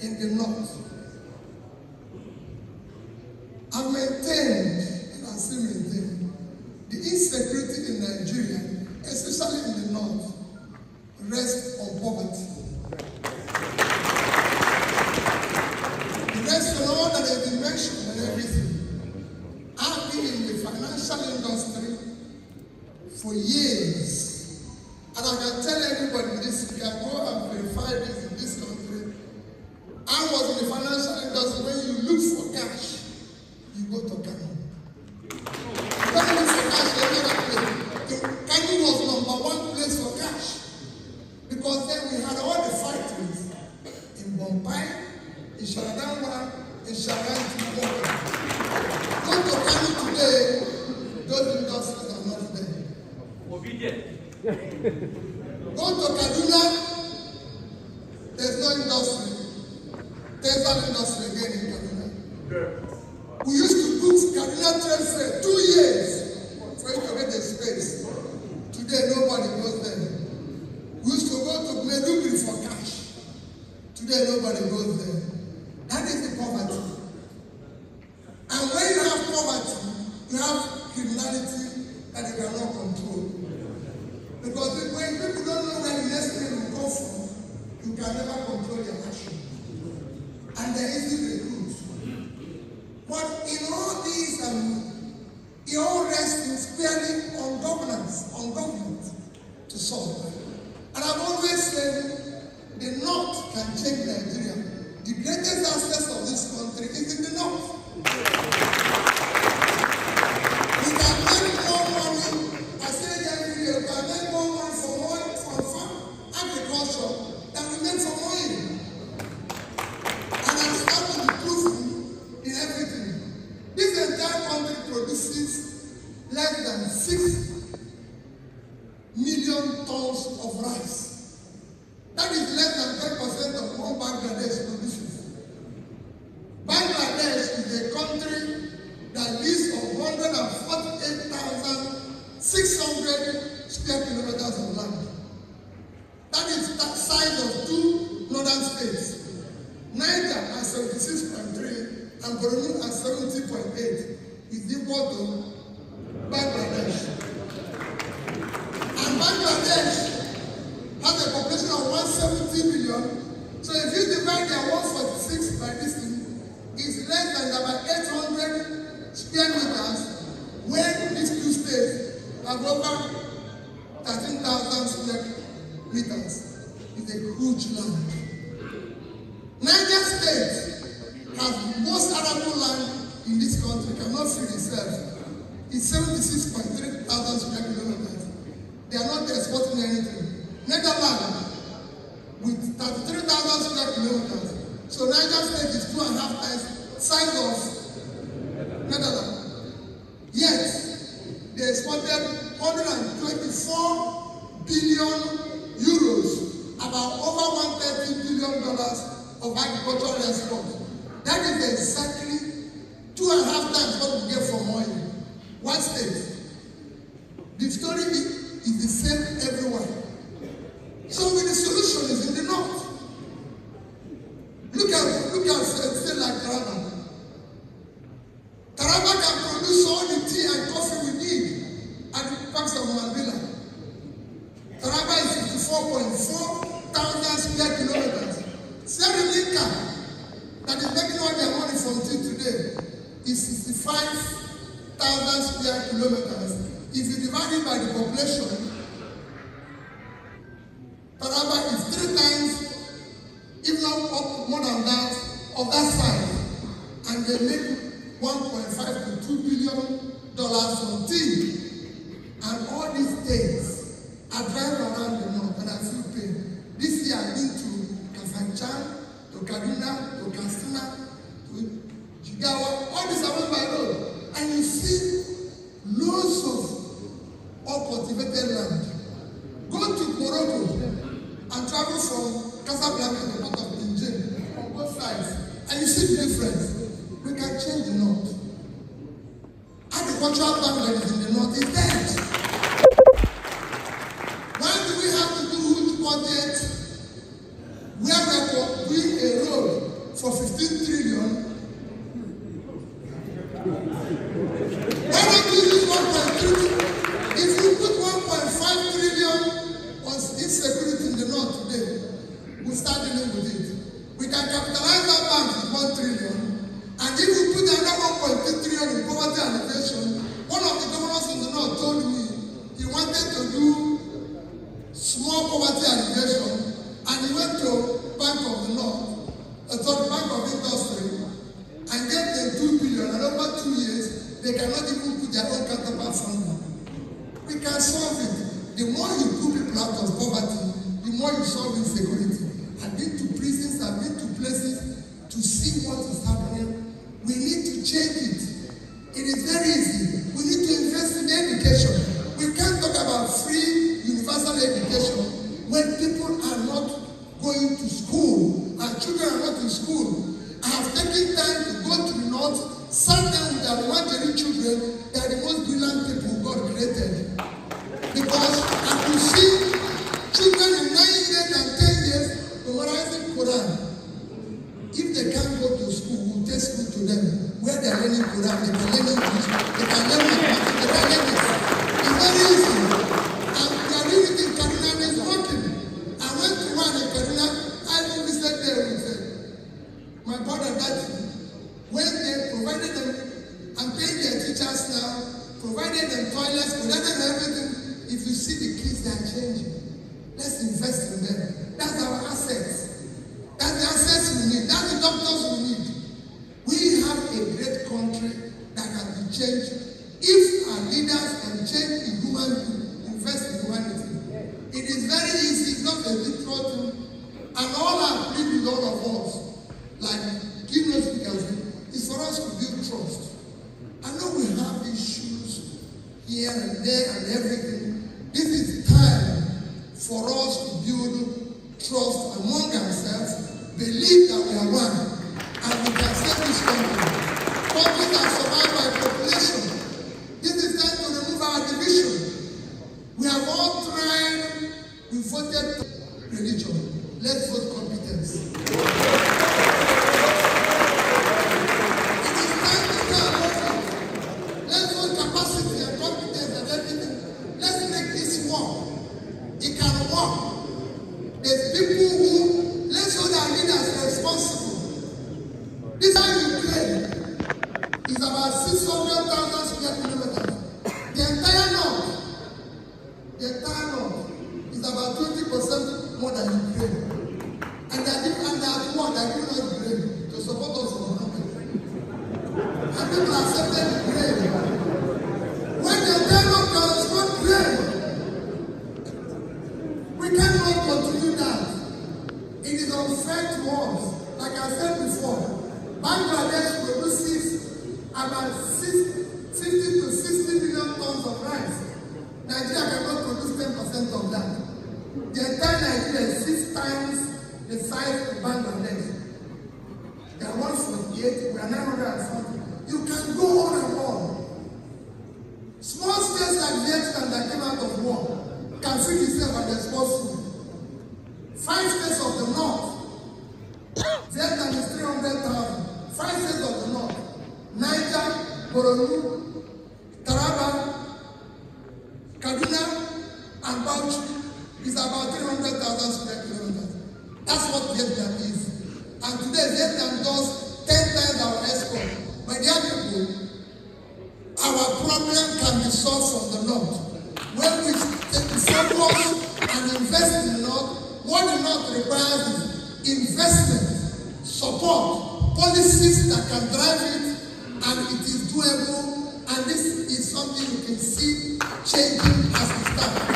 in the north. I've maintained, and I still maintain, the insecurity in Nigeria, especially in the north, rests on poverty. The rest of all that has been mentioned and everything. I've been in the financial industry for years. And I can tell everybody this, you can go and verify this in this country. I was in the financial industry. When you look for cash, you go to Kano. When you look for cash, you go to Kano. Kano was #1 place for cash. Because then we had all the factories in Bombay, in Sharadan, in Sharan, go to Kano today, those industries are not there. Obedient. Go to Kaduna, there's no industry. There's no industry again in Kaduna. We used to put Kaduna Trade Fair 2 years for you to get the space. Today nobody goes there. We used to go to Medugri for cash. Today nobody goes there. That is the poverty. And when you have poverty, you have criminality that you cannot control. Because when people don't know where the next thing will come from, you can never control your action. And they easily recruit. But in all these, it all rests squarely on governance, on government to solve. And I've always said the North can change Nigeria. The greatest asset of this country is in the North. We can make more money, I say every year, we can make more money from farm agriculture than we make from oil. And I'm starting to prove in everything. This entire country produces less than 6 million tons of rice. That is less than 10% of what Bangladesh produces. Bangladesh is a country that lives on 148,600 square kilometers of land. That is the size of 2 northern states. Niger at 76.3 and Borno at 70.8 is equal to Bangladesh. And Bangladesh has a population of 170 million. So if you divide their 146 by this thing, it's less than about 800 square meters, when these two states have over 13,000 square meters. It's a huge land. Niger State has most arable land in this country, cannot feed itself. It's 76.3 thousand square kilometers. They are not exporting anything. Netherlands, with 33,000 square kilometers. So Niger State is 2.5 times size of Netherlands. Yet, they exported 124 billion euros, about over $130 billion of agricultural export. That is exactly 2.5 times what we get from oil. One state. The story is the same everywhere. So the solution is in the north. Look at a state like Taraba. Taraba can produce all the tea and coffee we need at the parks of Mandela. Taraba is 54.4 thousand square kilometers. Sri Lanka, that is making all their money from tea today, is 65,000 square kilometers. If you divide it by the population, Taraba is 3 times, if not more than that, of that size. And they make $1.5 to $2 billion from tea. And all these states are driving around the north, and I feel pain. This year I've been to Kafanchan, to Kaduna, to Katsina, to Jigawa. All these are went by road. And you see loads of uncultivated land. Go to Morocco and travel from Casablanca to part of Injin on both sides, and you see the difference. We can change the north. Agricultural land that is in the north is dead. Why do we have to do huge budget where we are doing a road for 15 trillion. Why don't you use 1.3? If you put 1.5 trillion on insecurity in the north today, we'll start dealing with it. We can capitalize that bank with 1 trillion, and if we put another 1.2 trillion in poverty alleviation, one of the governors in the north told me he wanted to do small poverty alleviation, and he went to Bank of the North, Bank of Industry, and gave them 2 billion, and over 2 years, they cannot even put their own counterpart fund. We can solve it. The more you pull people out of poverty, the more you solve insecurity. I've been to prisons, I've been to places to see what is happening. We need to change it. It is very easy. We need to invest in education. We can't talk about free universal education when people are not going to school, our children are not in school. I have taken time to go to the north, sat down with our Wajiri children. They are the most brilliant people God created. Because I could see children in 9 years and 10 years memorizing Quran. If they can't go to school, we'll take school to them. Where they are learning Quran, they can learn English, they can learn mathematics, they can learn it. It's very easy. And we are doing it in Kaduna and it's working. I went to one in Kaduna, I even visited there with my brother that when they provided them, I'm paying their teachers now, provided them toilets, provided them everything. If you see the kids, they are changing. Let's invest in them. That's our assets. That's the assets we need. That's the doctors we need. We have a great country that can be changed if our leaders can change the human being, invest in humanity. It is very easy, it's not a difficult thing. And all I plead with all of us, like keynote speakers, is for us to build trust. I know we have issues here and there and everything. This is time for us to build trust among ourselves, believe that we are one, and we can save this country. Countries that survive by population. This is time to remove our division. We have all tried, we voted religion. Let's vote competence. It is time to go and vote. Let's vote capacity and competence and everything. Let's make this work. It can work. There's people who, let's hold our leaders responsible. This time Ukraine is about 600,000 square kilometers. The entire north is about 20% more than Ukraine. And they are giving us Ukraine to support us for nothing. And people accepted Ukraine. When the entire north does not Ukraine, we cannot continue that. It is unfair to us. Like I said before, Bangladesh produces about 50 to 60 million tons of rice. Nigeria cannot produce 10% of that. The entire Nigeria is 6 times the size of Bangladesh. They are 148, we are 940. You can go on and on. Small states like Vietnam that came out of war can feed itself and export food. 5 states of the north, Vietnam is 300,000. 5 states of the north, Niger, Borno, Taraba, Kaduna, and Bauchi is about 300,000 square kilometers. That's what Vietnam is. And today Vietnam does 10 times our export. My dear people, our problem can be solved from the north. When we take the focus and invest in the north, what the north requires is investment, support, policies that can drive it, and it is doable. And this is something you can see changing as we start.